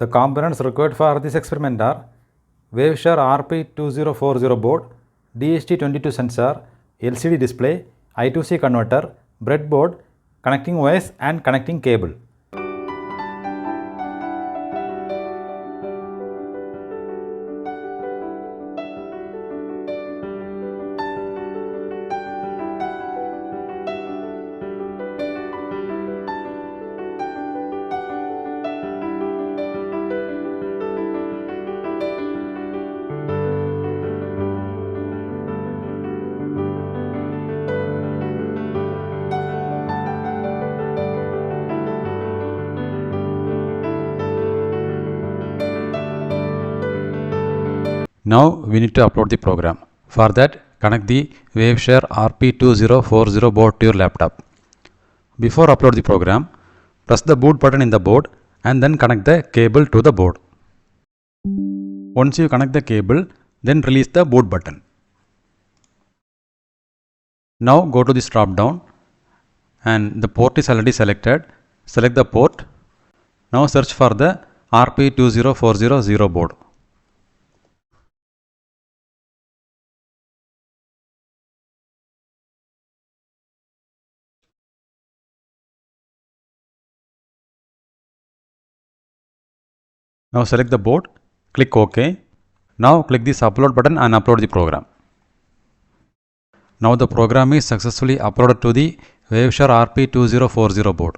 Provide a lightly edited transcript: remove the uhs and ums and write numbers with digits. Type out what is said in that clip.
The components required for this experiment are Waveshare RP2040 board, DHT22 sensor, LCD display, I2C converter, breadboard, connecting wires and connecting cable. Now we need to upload the program. For that, connect the Waveshare RP2040 board to your laptop. Before upload the program, press the boot button in the board and then connect the cable to the board. Once you connect the cable, then release the boot button. Now go to this drop down and the port is already selected. Select the port. Now search for the RP2040 Zero board. Now select the board, click OK. Now click this upload button and upload the program. Now the program is successfully uploaded to the Waveshare RP2040 board.